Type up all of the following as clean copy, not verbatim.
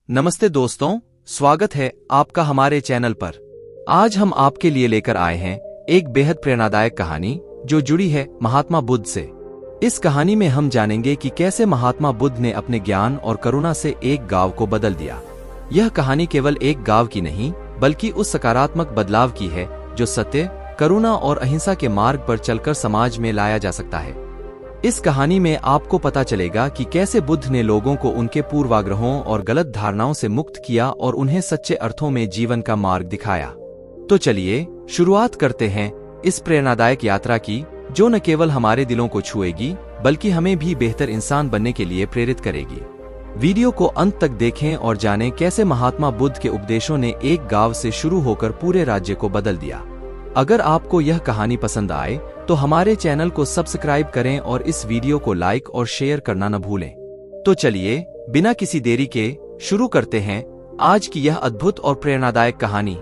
नमस्ते दोस्तों, स्वागत है आपका हमारे चैनल पर। आज हम आपके लिए लेकर आए हैं एक बेहद प्रेरणादायक कहानी जो जुड़ी है महात्मा बुद्ध से। इस कहानी में हम जानेंगे कि कैसे महात्मा बुद्ध ने अपने ज्ञान और करुणा से एक गांव को बदल दिया। यह कहानी केवल एक गांव की नहीं, बल्कि उस सकारात्मक बदलाव की है जो सत्य, करुणा और अहिंसा के मार्ग पर चलकर समाज में लाया जा सकता है। इस कहानी में आपको पता चलेगा कि कैसे बुद्ध ने लोगों को उनके पूर्वाग्रहों और गलत धारणाओं से मुक्त किया और उन्हें सच्चे अर्थों में जीवन का मार्ग दिखाया। तो चलिए शुरुआत करते हैं इस प्रेरणादायक यात्रा की, जो न केवल हमारे दिलों को छुएगी बल्कि हमें भी बेहतर इंसान बनने के लिए प्रेरित करेगी। वीडियो को अंत तक देखें और जानें कैसे महात्मा बुद्ध के उपदेशों ने एक गांव से शुरू होकर पूरे राज्य को बदल दिया। अगर आपको यह कहानी पसंद आए तो हमारे चैनल को सब्सक्राइब करें और इस वीडियो को लाइक और शेयर करना न भूलें। तो चलिए बिना किसी देरी के शुरू करते हैं आज की यह अद्भुत और प्रेरणादायक कहानी।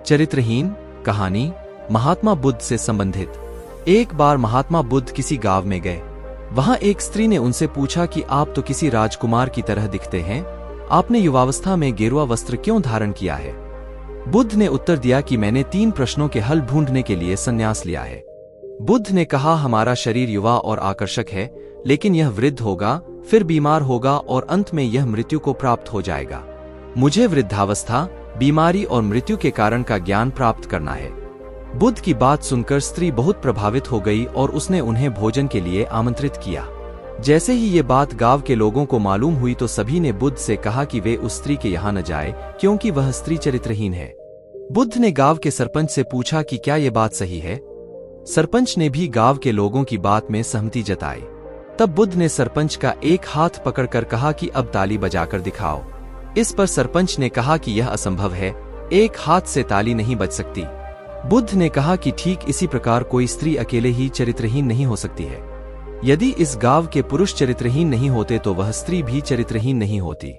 चरित्रहीन कहानी महात्मा बुद्ध से संबंधित। एक बार महात्मा बुद्ध किसी गांव में गए। वहां एक स्त्री ने उनसे पूछा कि आप तो किसी राजकुमार की तरह दिखते हैं, आपने युवावस्था में गेरुआ वस्त्र क्यों धारण किया है? बुद्ध ने उत्तर दिया कि मैंने 3 प्रश्नों के हल ढूंढने के लिए संन्यास लिया है। बुद्ध ने कहा, हमारा शरीर युवा और आकर्षक है, लेकिन यह वृद्ध होगा, फिर बीमार होगा और अंत में यह मृत्यु को प्राप्त हो जाएगा। मुझे वृद्धावस्था, बीमारी और मृत्यु के कारण का ज्ञान प्राप्त करना है। बुद्ध की बात सुनकर स्त्री बहुत प्रभावित हो गई और उसने उन्हें भोजन के लिए आमंत्रित किया। जैसे ही ये बात गांव के लोगों को मालूम हुई तो सभी ने बुद्ध से कहा कि वे उस स्त्री के यहाँ न जाए, क्योंकि वह स्त्री चरित्रहीन है। बुद्ध ने गांव के सरपंच से पूछा कि क्या ये बात सही है। सरपंच ने भी गांव के लोगों की बात में सहमति जताई। तब बुद्ध ने सरपंच का एक हाथ पकड़कर कहा कि अब ताली बजाकर दिखाओ। इस पर सरपंच ने कहा कि यह असंभव है, एक हाथ से ताली नहीं बज सकती। बुद्ध ने कहा कि ठीक इसी प्रकार कोई स्त्री अकेले ही चरित्रहीन नहीं हो सकती है। यदि इस गांव के पुरुष चरित्रहीन नहीं होते तो वह स्त्री भी चरित्रहीन नहीं होती।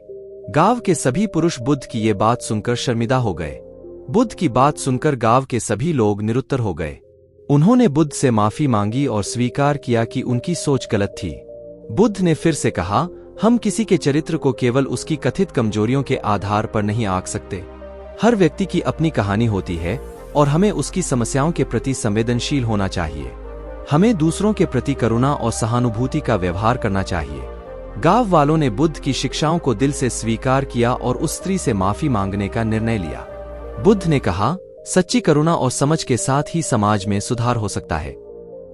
गांव के सभी पुरुष बुद्ध की ये बात सुनकर शर्मिंदा हो गए। बुद्ध की बात सुनकर गांव के सभी लोग निरुत्तर हो गए। उन्होंने बुद्ध से माफी मांगी और स्वीकार किया कि उनकी सोच गलत थी। बुद्ध ने फिर से कहा, हम किसी के चरित्र को केवल उसकी कथित कमजोरियों के आधार पर नहीं आंक सकते। हर व्यक्ति की अपनी कहानी होती है और हमें उसकी समस्याओं के प्रति संवेदनशील होना चाहिए। हमें दूसरों के प्रति करुणा और सहानुभूति का व्यवहार करना चाहिए। गांव वालों ने बुद्ध की शिक्षाओं को दिल से स्वीकार किया और उस स्त्री से माफी मांगने का निर्णय लिया। बुद्ध ने कहा, सच्ची करुणा और समझ के साथ ही समाज में सुधार हो सकता है।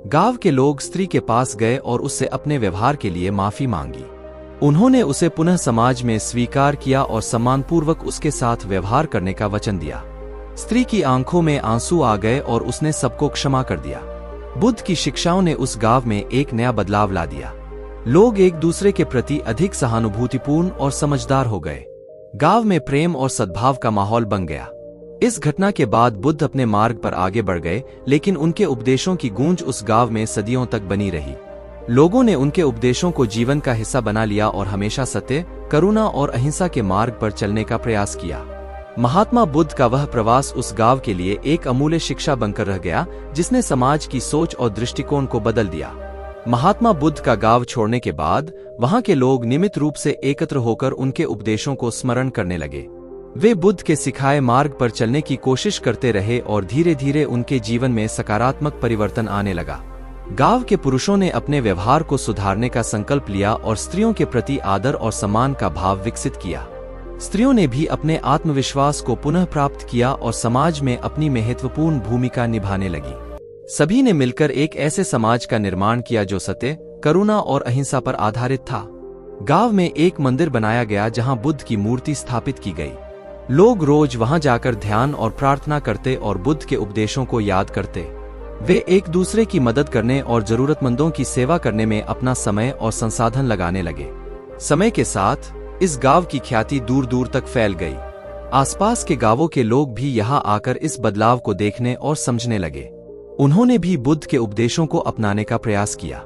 गांव के लोग स्त्री के पास गए और उससे अपने व्यवहार के लिए माफी मांगी। उन्होंने उसे पुनः समाज में स्वीकार किया और सम्मानपूर्वक उसके साथ व्यवहार करने का वचन दिया। स्त्री की आंखों में आंसू आ गए और उसने सबको क्षमा कर दिया। बुद्ध की शिक्षाओं ने उस गांव में एक नया बदलाव ला दिया। लोग एक दूसरे के प्रति अधिक सहानुभूतिपूर्ण और समझदार हो गए। गांव में प्रेम और सद्भाव का माहौल बन गया। इस घटना के बाद बुद्ध अपने मार्ग पर आगे बढ़ गए, लेकिन उनके उपदेशों की गूंज उस गांव में सदियों तक बनी रही। लोगों ने उनके उपदेशों को जीवन का हिस्सा बना लिया और हमेशा सत्य, करुणा और अहिंसा के मार्ग पर चलने का प्रयास किया। महात्मा बुद्ध का वह प्रवास उस गांव के लिए एक अमूल्य शिक्षा बनकर रह गया, जिसने समाज की सोच और दृष्टिकोण को बदल दिया। महात्मा बुद्ध का गांव छोड़ने के बाद वहां के लोग नियमित रूप से एकत्र होकर उनके उपदेशों को स्मरण करने लगे। वे बुद्ध के सिखाए मार्ग पर चलने की कोशिश करते रहे और धीरे धीरे उनके जीवन में सकारात्मक परिवर्तन आने लगा। गांव के पुरुषों ने अपने व्यवहार को सुधारने का संकल्प लिया और स्त्रियों के प्रति आदर और सम्मान का भाव विकसित किया। स्त्रियों ने भी अपने आत्मविश्वास को पुनः प्राप्त किया और समाज में अपनी महत्वपूर्ण भूमिका निभाने लगी। सभी ने मिलकर एक ऐसे समाज का निर्माण किया जो सत्य, करुणा और अहिंसा पर आधारित था। गांव में एक मंदिर बनाया गया जहां बुद्ध की मूर्ति स्थापित की गई। लोग रोज वहां जाकर ध्यान और प्रार्थना करते और बुद्ध के उपदेशों को याद करते। वे एक दूसरे की मदद करने और जरूरतमंदों की सेवा करने में अपना समय और संसाधन लगाने लगे। समय के साथ इस गांव की ख्याति दूर दूर तक फैल गई। आसपास के गांवों के लोग भी यहां आकर इस बदलाव को देखने और समझने लगे। उन्होंने भी बुद्ध के उपदेशों को अपनाने का प्रयास किया।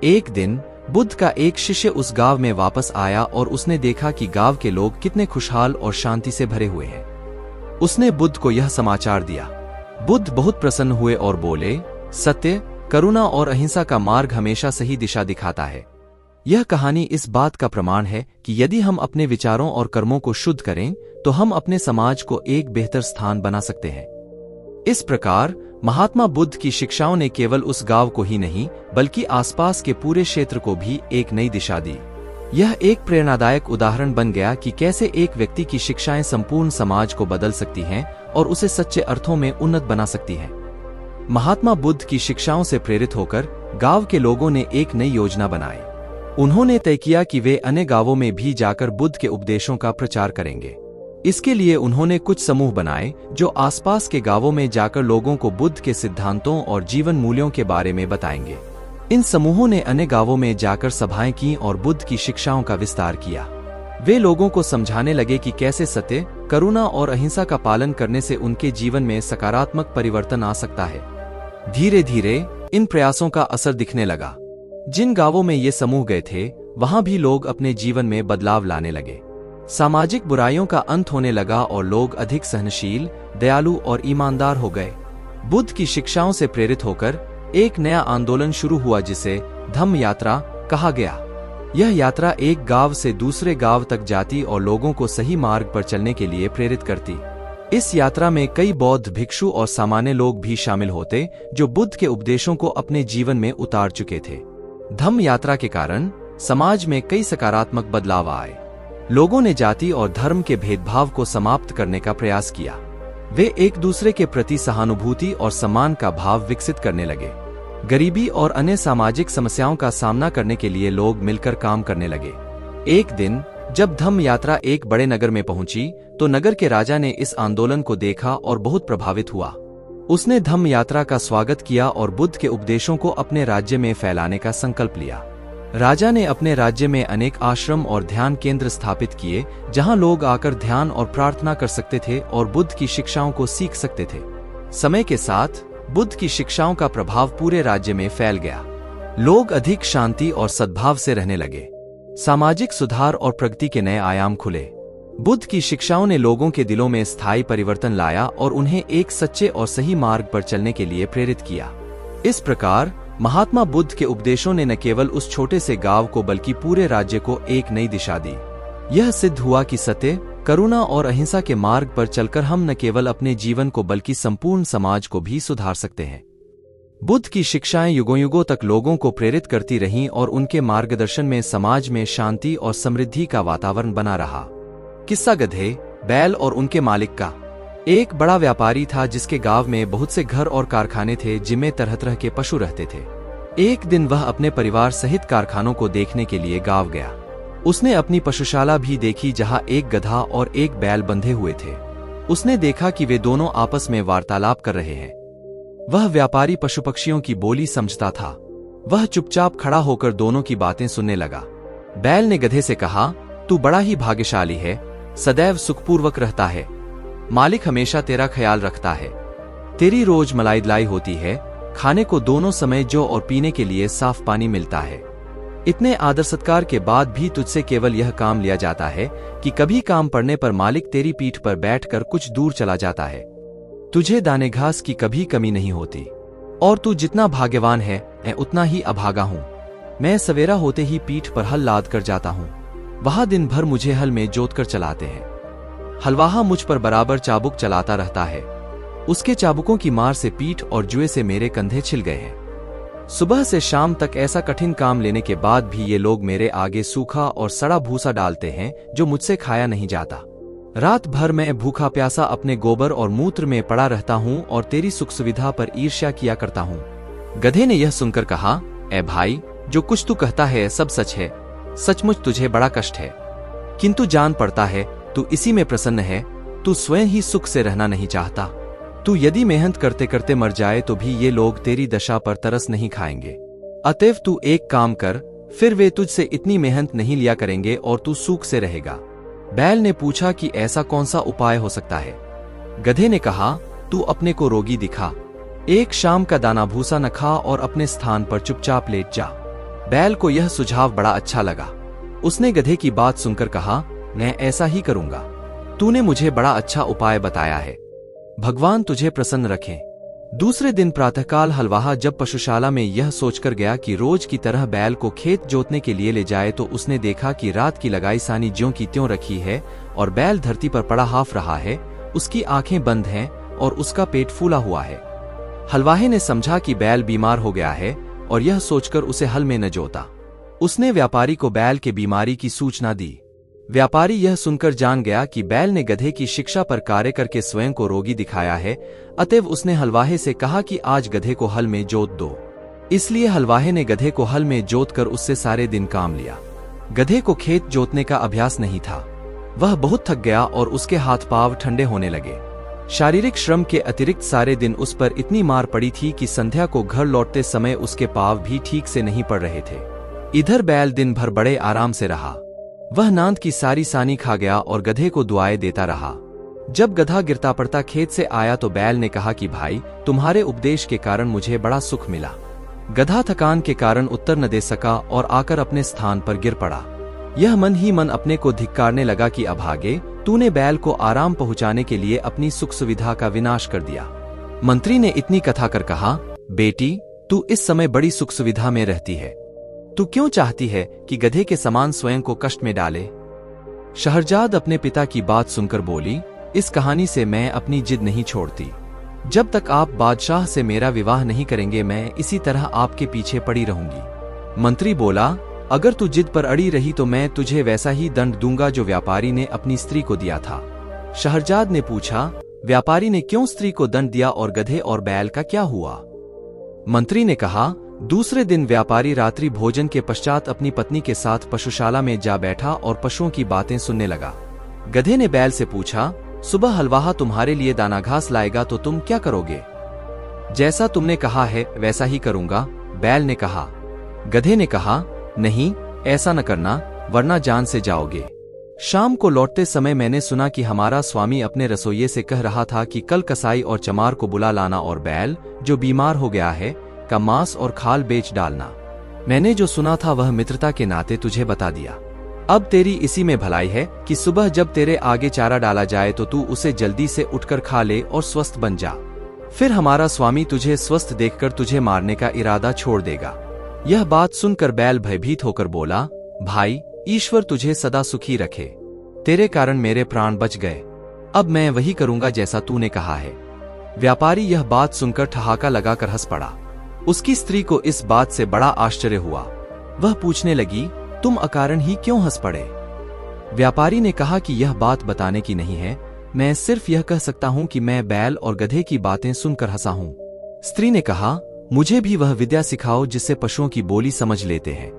एक दिन बुद्ध का एक शिष्य उस गांव में वापस आया और उसने देखा कि गांव के लोग कितने खुशहाल और शांति से भरे हुए हैं। उसने बुद्ध को यह समाचार दिया। बुद्ध बहुत प्रसन्न हुए और बोले, सत्य, करुणा और अहिंसा का मार्ग हमेशा सही दिशा दिखाता है। यह कहानी इस बात का प्रमाण है कि यदि हम अपने विचारों और कर्मों को शुद्ध करें तो हम अपने समाज को एक बेहतर स्थान बना सकते हैं। इस प्रकार महात्मा बुद्ध की शिक्षाओं ने केवल उस गांव को ही नहीं बल्कि आसपास के पूरे क्षेत्र को भी एक नई दिशा दी। यह एक प्रेरणादायक उदाहरण बन गया कि कैसे एक व्यक्ति की शिक्षाएं संपूर्ण समाज को बदल सकती हैं और उसे सच्चे अर्थों में उन्नत बना सकती हैं। महात्मा बुद्ध की शिक्षाओं से प्रेरित होकर गांव के लोगों ने एक नई योजना बनाई। उन्होंने तय किया कि वे अन्य गांवों में भी जाकर बुद्ध के उपदेशों का प्रचार करेंगे। इसके लिए उन्होंने कुछ समूह बनाए जो आसपास के गांवों में जाकर लोगों को बुद्ध के सिद्धांतों और जीवन मूल्यों के बारे में बताएंगे। इन समूहों ने अन्य गांवों में जाकर सभाएं की और बुद्ध की शिक्षाओं का विस्तार किया। वे लोगों को समझाने लगे कि कैसे सत्य, करुणा और अहिंसा का पालन करने से उनके जीवन में सकारात्मक परिवर्तन आ सकता है। धीरे धीरे इन प्रयासों का असर दिखने लगा। जिन गांवों में ये समूह गए थे वहां भी लोग अपने जीवन में बदलाव लाने लगे। सामाजिक बुराइयों का अंत होने लगा और लोग अधिक सहनशील, दयालु और ईमानदार हो गए। बुद्ध की शिक्षाओं से प्रेरित होकर एक नया आंदोलन शुरू हुआ जिसे धम्म यात्रा कहा गया। यह यात्रा एक गांव से दूसरे गांव तक जाती और लोगों को सही मार्ग पर चलने के लिए प्रेरित करती। इस यात्रा में कई बौद्ध भिक्षु और सामान्य लोग भी शामिल होते जो बुद्ध के उपदेशों को अपने जीवन में उतार चुके थे। धम्म यात्रा के कारण समाज में कई सकारात्मक बदलाव आए। लोगों ने जाति और धर्म के भेदभाव को समाप्त करने का प्रयास किया। वे एक दूसरे के प्रति सहानुभूति और सम्मान का भाव विकसित करने लगे। गरीबी और अन्य सामाजिक समस्याओं का सामना करने के लिए लोग मिलकर काम करने लगे। एक दिन जब धम्म यात्रा एक बड़े नगर में पहुंची तो नगर के राजा ने इस आंदोलन को देखा और बहुत प्रभावित हुआ। उसने धम्म यात्रा का स्वागत किया और बुद्ध के उपदेशों को अपने राज्य में फैलाने का संकल्प लिया। राजा ने अपने राज्य में अनेक आश्रम और ध्यान केंद्र स्थापित किए जहां लोग आकर ध्यान और प्रार्थना कर सकते थे और बुद्ध की शिक्षाओं को सीख सकते थे। समय के साथ बुद्ध की शिक्षाओं का प्रभाव पूरे राज्य में फैल गया। लोग अधिक शांति और सद्भाव से रहने लगे। सामाजिक सुधार और प्रगति के नए आयाम खुले। बुद्ध की शिक्षाओं ने लोगों के दिलों में स्थायी परिवर्तन लाया और उन्हें एक सच्चे और सही मार्ग पर चलने के लिए प्रेरित किया। इस प्रकार महात्मा बुद्ध के उपदेशों ने न केवल उस छोटे से गांव को बल्कि पूरे राज्य को एक नई दिशा दी। यह सिद्ध हुआ कि सत्य, करुणा और अहिंसा के मार्ग पर चलकर हम न केवल अपने जीवन को बल्कि संपूर्ण समाज को भी सुधार सकते हैं। बुद्ध की शिक्षाएं युगों युगों तक लोगों को प्रेरित करती रहीं और उनके मार्गदर्शन में समाज में शांति और समृद्धि का वातावरण बना रहा। किस्सा गधे, बैल और उनके मालिक का। एक बड़ा व्यापारी था जिसके गांव में बहुत से घर और कारखाने थे जिनमें तरह तरह के पशु रहते थे। एक दिन वह अपने परिवार सहित कारखानों को देखने के लिए गांव गया। उसने अपनी पशुशाला भी देखी जहां एक गधा और एक बैल बंधे हुए थे। उसने देखा कि वे दोनों आपस में वार्तालाप कर रहे हैं। वह व्यापारी पशु पक्षियों की बोली समझता था। वह चुपचाप खड़ा होकर दोनों की बातें सुनने लगा। बैल ने गधे से कहा, तू बड़ा ही भाग्यशाली है, सदैव सुखपूर्वक रहता है। मालिक हमेशा तेरा ख्याल रखता है। तेरी रोज मलाई दिलाई होती है, खाने को दोनों समय जो और पीने के लिए साफ पानी मिलता है। इतने आदर सत्कार के बाद भी तुझसे केवल यह काम लिया जाता है कि कभी काम पड़ने पर मालिक तेरी पीठ पर बैठकर कुछ दूर चला जाता है। तुझे दाने घास की कभी कमी नहीं होती और तू जितना भाग्यवान है मैं उतना ही अभागा हूँ। मैं सवेरा होते ही पीठ पर हल लाद कर जाता हूँ। वहां दिन भर मुझे हल में जोत कर चलाते हैं। हलवाहा मुझ पर बराबर चाबुक चलाता रहता है। उसके चाबुकों की मार से पीठ और जुए से मेरे कंधे छिल गए हैं। सुबह से शाम तक ऐसा कठिन काम लेने के बाद भी ये लोग मेरे आगे सूखा और सड़ा भूसा डालते हैं जो मुझसे खाया नहीं जाता। रात भर मैं भूखा प्यासा अपने गोबर और मूत्र में पड़ा रहता हूँ और तेरी सुख सुविधा पर ईर्ष्या किया करता हूँ। गधे ने यह सुनकर कहा, ए भाई, जो कुछ तू कहता है सब सच है। सचमुच तुझे बड़ा कष्ट है, किंतु जान पड़ता है तू इसी में प्रसन्न है। तू स्वयं ही सुख से रहना नहीं चाहता। तू यदि मेहनत करते करते मर जाए तो भी ये लोग तेरी दशा पर तरस नहीं खाएंगे। अतएव तू एक काम कर, फिर वे तुझसे इतनी मेहनत नहीं लिया करेंगे और तू सुख से रहेगा। बैल ने पूछा कि ऐसा कौन सा उपाय हो सकता है। गधे ने कहा, तू अपने को रोगी दिखा, एक शाम का दाना भूसा न खा और अपने स्थान पर चुपचाप लेट जा। बैल को यह सुझाव बड़ा अच्छा लगा। उसने गधे की बात सुनकर कहा, मैं ऐसा ही करूंगा। तूने मुझे बड़ा अच्छा उपाय बताया है। भगवान तुझे प्रसन्न रखें। दूसरे दिन प्रातःकाल हलवाहा जब पशुशाला में यह सोचकर गया कि रोज की तरह बैल को खेत जोतने के लिए ले जाए तो उसने देखा कि रात की लगाई सानी ज्यों की त्यों रखी है और बैल धरती पर पड़ा हाफ रहा है। उसकी आंखें बंद हैं और उसका पेट फूला हुआ है। हलवाहे ने समझा कि बैल बीमार हो गया है और यह सोचकर उसे हल में न जोता। उसने व्यापारी को बैल के बीमारी की सूचना दी। व्यापारी यह सुनकर जान गया कि बैल ने गधे की शिक्षा पर कार्य करके स्वयं को रोगी दिखाया है, अतएव उसने हलवाहे से कहा कि आज गधे को हल में जोत दो। इसलिए हलवाहे ने गधे को हल में जोत कर उससे सारे दिन काम लिया। गधे को खेत जोतने का अभ्यास नहीं था। वह बहुत थक गया और उसके हाथ पांव ठंडे होने लगे। शारीरिक श्रम के अतिरिक्त सारे दिन उस पर इतनी मार पड़ी थी कि संध्या को घर लौटते समय उसके पांव भी ठीक से नहीं पड़ रहे थे। इधर बैल दिन भर बड़े आराम से रहा। वह नांद की सारी सानी खा गया और गधे को दुआएं देता रहा। जब गधा गिरता पड़ता खेत से आया तो बैल ने कहा कि भाई, तुम्हारे उपदेश के कारण मुझे बड़ा सुख मिला। गधा थकान के कारण उत्तर न दे सका और आकर अपने स्थान पर गिर पड़ा। यह मन ही मन अपने को धिक्कारने लगा कि अभागे, तूने बैल को आराम पहुंचाने के लिए अपनी सुख सुविधा का विनाश कर दिया। मंत्री ने इतनी कथा कर कहा, बेटी, तू इस समय बड़ी सुख सुविधा में रहती है। तू क्यों चाहती है कि गधे के समान स्वयं को कष्ट में डाले? शहरजाद अपने पिता की बात सुनकर बोली, इस कहानी से मैं अपनी जिद नहीं छोड़ती। जब तक आप बादशाह से मेरा विवाह नहीं करेंगे मैं इसी तरह आपके पीछे पड़ी रहूंगी। मंत्री बोला, अगर तू जिद पर अड़ी रही तो मैं तुझे वैसा ही दंड दूंगा जो व्यापारी ने अपनी स्त्री को दिया था। शहरजाद ने पूछा, व्यापारी ने क्यों स्त्री को दंड दिया और गधे और बैल का क्या हुआ? मंत्री ने कहा, दूसरे दिन व्यापारी रात्रि भोजन के पश्चात अपनी पत्नी के साथ पशुशाला में जा बैठा और पशुओं की बातें सुनने लगा। गधे ने बैल से पूछा, सुबह हलवाहा तुम्हारे लिए दाना घास लाएगा तो तुम क्या करोगे? जैसा तुमने कहा है वैसा ही करूंगा, बैल ने कहा। गधे ने कहा, नहीं, ऐसा न करना वरना जान से जाओगे। शाम को लौटते समय मैंने सुना कि हमारा स्वामी अपने रसोइये से कह रहा था कि कल कसाई और चमार को बुला लाना और बैल, जो बीमार हो गया है, का मांस और खाल बेच डालना। मैंने जो सुना था वह मित्रता के नाते तुझे बता दिया। अब तेरी इसी में भलाई है कि सुबह जब तेरे आगे चारा डाला जाए तो तू उसे जल्दी से उठकर खा ले और स्वस्थ बन जा। फिर हमारा स्वामी तुझे स्वस्थ देखकर तुझे मारने का इरादा छोड़ देगा। यह बात सुनकर बैल भयभीत होकर बोला, भाई, ईश्वर तुझे सदा सुखी रखे। तेरे कारण मेरे प्राण बच गए। अब मैं वही करूंगा जैसा तूने कहा है। व्यापारी यह बात सुनकर ठहाका लगाकर हंस पड़ा। उसकी स्त्री को इस बात से बड़ा आश्चर्य हुआ। वह पूछने लगी, तुम अकारण ही क्यों हंस पड़े? व्यापारी ने कहा कि यह बात बताने की नहीं है, मैं सिर्फ यह कह सकता हूं कि मैं बैल और गधे की बातें सुनकर हंसा हूं। स्त्री ने कहा, मुझे भी वह विद्या सिखाओ जिससे पशुओं की बोली समझ लेते हैं।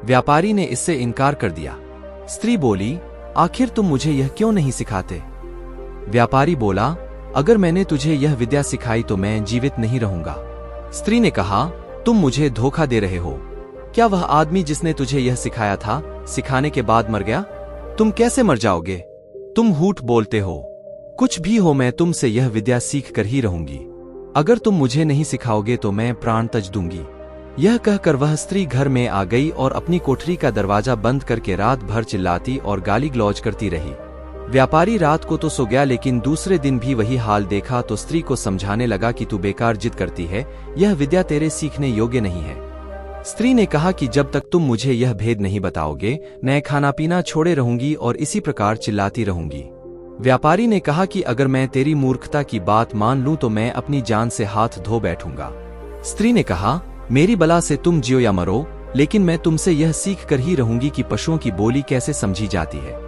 व्यापारी ने इससे इनकार कर दिया। स्त्री बोली, आखिर तुम मुझे यह क्यों नहीं सिखाते? व्यापारी बोला, अगर मैंने तुझे यह विद्या सिखाई तो मैं जीवित नहीं रहूंगा। स्त्री ने कहा, तुम मुझे धोखा दे रहे हो। क्या वह आदमी जिसने तुझे यह सिखाया था, सिखाने के बाद मर गया? तुम कैसे मर जाओगे? तुम झूठ बोलते हो। कुछ भी हो, मैं तुमसे यह विद्या सीख कर ही रहूंगी। अगर तुम मुझे नहीं सिखाओगे तो मैं प्राण तज दूंगी। यह कहकर वह स्त्री घर में आ गई और अपनी कोठरी का दरवाजा बंद करके रात भर चिल्लाती और गाली गलौज करती रही। व्यापारी रात को तो सो गया, लेकिन दूसरे दिन भी वही हाल देखा तो स्त्री को समझाने लगा कि तू बेकार जिद करती है, यह विद्या तेरे सीखने योग्य नहीं है। स्त्री ने कहा कि जब तक तुम मुझे यह भेद नहीं बताओगे, मैं खाना पीना छोड़े रहूंगी और इसी प्रकार चिल्लाती रहूंगी। व्यापारी ने कहा कि अगर मैं तेरी मूर्खता की बात मान लूं तो मैं अपनी जान से हाथ धो बैठूंगा। स्त्री ने कहा, मेरी बला से तुम जियो या मरो, लेकिन मैं तुमसे यह सीख कर ही रहूंगी कि पशुओं की बोली कैसे समझी जाती है।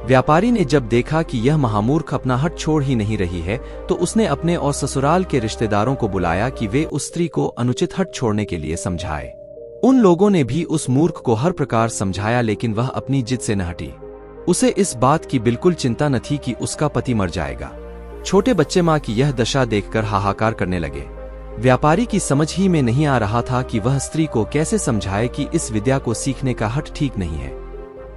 व्यापारी ने जब देखा कि यह महामूर्ख अपना हट छोड़ ही नहीं रही है तो उसने अपने और ससुराल के रिश्तेदारों को बुलाया कि वे उस स्त्री को अनुचित हट छोड़ने के लिए समझाए। उन लोगों ने भी उस मूर्ख को हर प्रकार समझाया, लेकिन वह अपनी जिद से न हटी। उसे इस बात की बिल्कुल चिंता न थी कि उसका पति मर जाएगा। छोटे बच्चे माँ की यह दशा देखकर हाहाकार करने लगे। व्यापारी की समझ ही में नहीं आ रहा था कि वह स्त्री को कैसे समझाए कि इस विद्या को सीखने का हट ठीक नहीं है।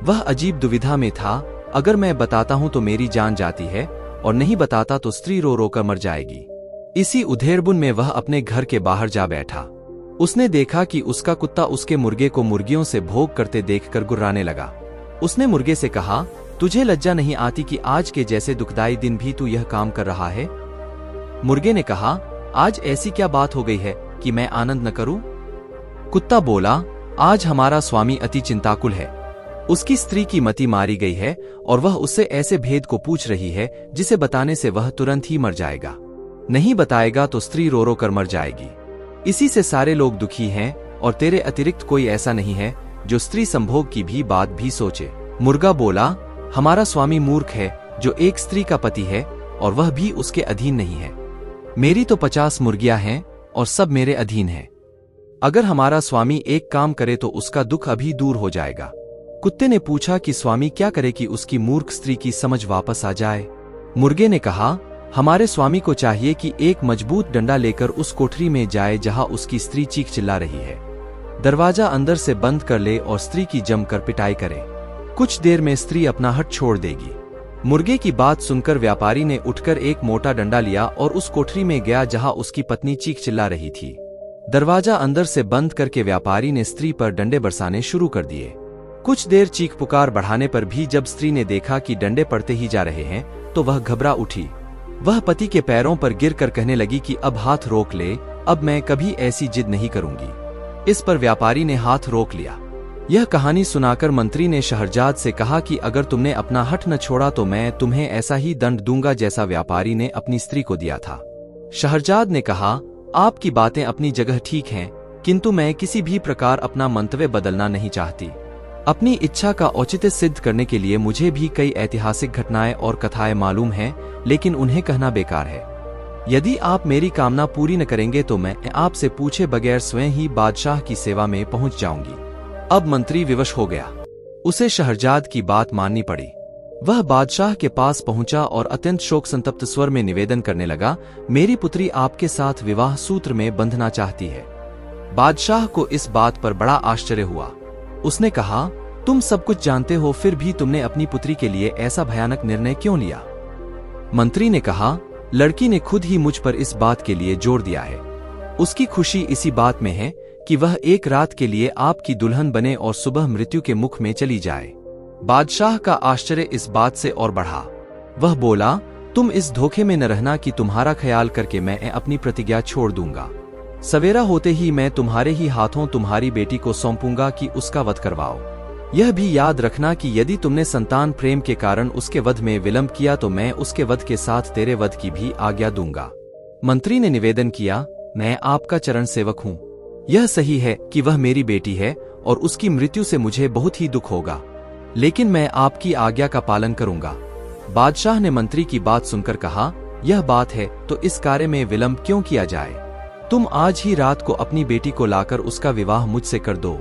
वह अजीब दुविधा में था। अगर मैं बताता हूं तो मेरी जान जाती है और नहीं बताता तो स्त्री रो रो कर मर जाएगी। इसी उधेड़बुन में वह अपने घर के बाहर जा बैठा। उसने देखा कि उसका कुत्ता उसके मुर्गे को मुर्गियों से भोग करते देखकर गुर्राने लगा। उसने मुर्गे से कहा, तुझे लज्जा नहीं आती कि आज के जैसे दुखदाई दिन भी तू यह काम कर रहा है? मुर्गे ने कहा, आज ऐसी क्या बात हो गई है कि मैं आनंद न करूं? कुत्ता बोला, आज हमारा स्वामी अति चिंताकुल है। उसकी स्त्री की मति मारी गई है और वह उससे ऐसे भेद को पूछ रही है जिसे बताने से वह तुरंत ही मर जाएगा। नहीं बताएगा तो स्त्री रो रो कर मर जाएगी। इसी से सारे लोग दुखी हैं और तेरे अतिरिक्त कोई ऐसा नहीं है जो स्त्री संभोग की भी बात भी सोचे। मुर्गा बोला, हमारा स्वामी मूर्ख है जो एक स्त्री का पति है और वह भी उसके अधीन नहीं है। मेरी तो 50 मुर्गियां हैं और सब मेरे अधीन हैं। अगर हमारा स्वामी एक काम करे तो उसका दुख अभी दूर हो जाएगा। कुत्ते ने पूछा कि स्वामी क्या करे कि उसकी मूर्ख स्त्री की समझ वापस आ जाए? मुर्गे ने कहा, हमारे स्वामी को चाहिए कि एक मजबूत डंडा लेकर उस कोठरी में जाए जहां उसकी स्त्री चीख चिल्ला रही है। दरवाजा अंदर से बंद कर ले और स्त्री की जमकर पिटाई करे। कुछ देर में स्त्री अपना हट छोड़ देगी। मुर्गे की बात सुनकर व्यापारी ने उठकर एक मोटा डंडा लिया और उस कोठरी में गया जहां उसकी पत्नी चीख चिल्ला रही थी। दरवाजा अंदर से बंद करके व्यापारी ने स्त्री पर डंडे बरसाने शुरू कर दिए। कुछ देर चीख पुकार बढ़ाने पर भी जब स्त्री ने देखा कि डंडे पड़ते ही जा रहे हैं तो वह घबरा उठी। वह पति के पैरों पर गिरकर कहने लगी कि अब हाथ रोक ले, अब मैं कभी ऐसी जिद नहीं करूंगी। इस पर व्यापारी ने हाथ रोक लिया। यह कहानी सुनाकर मंत्री ने शहरजाद से कहा कि अगर तुमने अपना हठ न छोड़ा तो मैं तुम्हें ऐसा ही दंड दूंगा जैसा व्यापारी ने अपनी स्त्री को दिया था। शहरजाद ने कहा, आपकी बातें अपनी जगह ठीक हैं, किंतु मैं किसी भी प्रकार अपना मंतव्य बदलना नहीं चाहती। अपनी इच्छा का औचित्य सिद्ध करने के लिए मुझे भी कई ऐतिहासिक घटनाएं और कथाएं मालूम हैं, लेकिन उन्हें कहना बेकार है। यदि आप मेरी कामना पूरी न करेंगे तो मैं आपसे पूछे बगैर स्वयं ही बादशाह की सेवा में पहुंच जाऊंगी। अब मंत्री विवश हो गया। उसे शहरजाद की बात माननी पड़ी। वह बादशाह के पास पहुंचा और अत्यंत शोक संतप्त स्वर में निवेदन करने लगा, मेरी पुत्री आपके साथ विवाह सूत्र में बंधना चाहती है। बादशाह को इस बात पर बड़ा आश्चर्य हुआ। उसने कहा, तुम सब कुछ जानते हो फिर भी तुमने अपनी पुत्री के लिए ऐसा भयानक निर्णय क्यों लिया? मंत्री ने कहा, लड़की ने खुद ही मुझ पर इस बात के लिए जोर दिया है। उसकी खुशी इसी बात में है कि वह एक रात के लिए आपकी दुल्हन बने और सुबह मृत्यु के मुख में चली जाए। बादशाह का आश्चर्य इस बात से और बढ़ा। वह बोला, तुम इस धोखे में न रहना कि तुम्हारा ख्याल करके मैं अपनी प्रतिज्ञा छोड़ दूंगा। सवेरा होते ही मैं तुम्हारे ही हाथों तुम्हारी बेटी को सौंपूंगा कि उसका वध करवाओ। यह भी याद रखना कि यदि तुमने संतान प्रेम के कारण उसके वध में विलंब किया तो मैं उसके वध के साथ तेरे वध की भी आज्ञा दूंगा। मंत्री ने निवेदन किया, मैं आपका चरण सेवक हूँ। यह सही है कि वह मेरी बेटी है और उसकी मृत्यु से मुझे बहुत ही दुख होगा, लेकिन मैं आपकी आज्ञा का पालन करूंगा। बादशाह ने मंत्री की बात सुनकर कहा, यह बात है तो इस कार्य में विलंब क्यों किया जाए? तुम आज ही रात को अपनी बेटी को लाकर उसका विवाह मुझसे कर दो।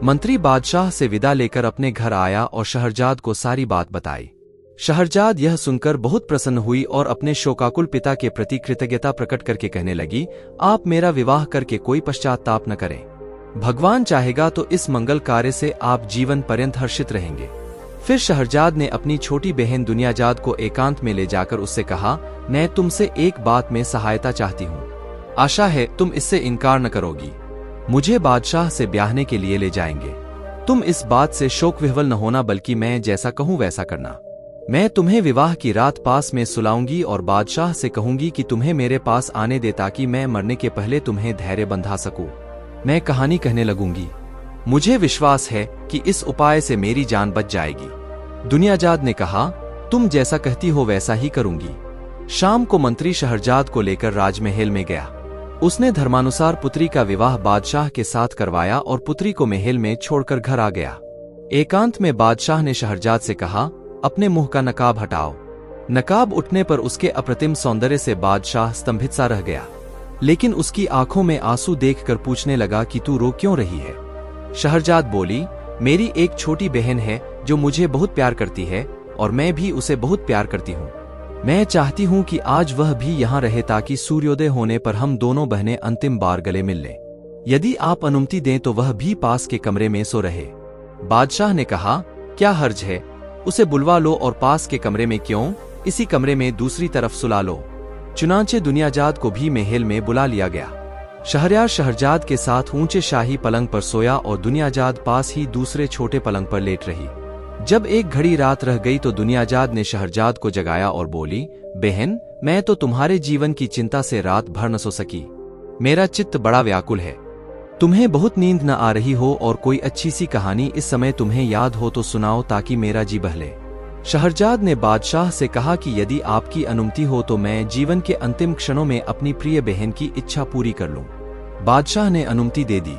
मंत्री बादशाह से विदा लेकर अपने घर आया और शहरजाद को सारी बात बताई। शहरजाद यह सुनकर बहुत प्रसन्न हुई और अपने शोकाकुल पिता के प्रति कृतज्ञता प्रकट करके कहने लगी, आप मेरा विवाह करके कोई पश्चाताप न करें। भगवान चाहेगा तो इस मंगल कार्य से आप जीवन पर्यंत हर्षित रहेंगे। फिर शहरजाद ने अपनी छोटी बहन दुनियाजाद को एकांत में ले जाकर उससे कहा, मैं तुमसे एक बात में सहायता चाहती हूँ। आशा है तुम इससे इनकार न करोगी। मुझे बादशाह से ब्याहने के लिए ले जाएंगे। तुम इस बात से शोक विह्वल न होना, बल्कि मैं जैसा कहूँ वैसा करना। मैं तुम्हें विवाह की रात पास में सुलाऊंगी और बादशाह से कहूंगी कि तुम्हें मेरे पास आने दे ताकि मैं मरने के पहले तुम्हें धैर्य बंधा सकूं। मैं कहानी कहने लगूंगी। मुझे विश्वास है कि इस उपाय से मेरी जान बच जाएगी। दुनियाजाद ने कहा, तुम जैसा कहती हो वैसा ही करूंगी। शाम को मंत्री शहरजाद को लेकर राजमहल में गया। उसने धर्मानुसार पुत्री का विवाह बादशाह के साथ करवाया और पुत्री को महल में छोड़कर घर आ गया। एकांत में बादशाह ने शहरजाद से कहा, अपने मुंह का नकाब हटाओ। नकाब उठने पर उसके अप्रतिम सौंदर्य से बादशाह स्तंभित सा रह गया, लेकिन उसकी आंखों में आंसू देखकर पूछने लगा कि तू रो क्यों रही है? शहरजाद बोली, मेरी एक छोटी बहन है जो मुझे बहुत प्यार करती है और मैं भी उसे बहुत प्यार करती हूँ। मैं चाहती हूँ कि आज वह भी यहाँ रहे ताकि सूर्योदय होने पर हम दोनों बहनें अंतिम बार गले मिल लें। यदि आप अनुमति दें तो वह भी पास के कमरे में सो रहे। बादशाह ने कहा, क्या हर्ज है, उसे बुलवा लो और पास के कमरे में क्यों, इसी कमरे में दूसरी तरफ सुला लो। चुनांचे दुनियाजाद को भी महल में बुला लिया गया। शहरयार शहरजाद के साथ ऊंचे शाही पलंग पर सोया और दुनियाजाद पास ही दूसरे छोटे पलंग पर लेट रही। जब एक घड़ी रात रह गई तो दुनियाजाद ने शहरजाद को जगाया और बोली, बहन, मैं तो तुम्हारे जीवन की चिंता से रात भर न सो सकी। मेरा चित्त बड़ा व्याकुल है। तुम्हें बहुत नींद न आ रही हो और कोई अच्छी सी कहानी इस समय तुम्हें याद हो तो सुनाओ ताकि मेरा जी बहले। शहरजाद ने बादशाह से कहा कि यदि आपकी अनुमति हो तो मैं जीवन के अंतिम क्षणों में अपनी प्रिय बहन की इच्छा पूरी कर लूं। बादशाह ने अनुमति दे दी।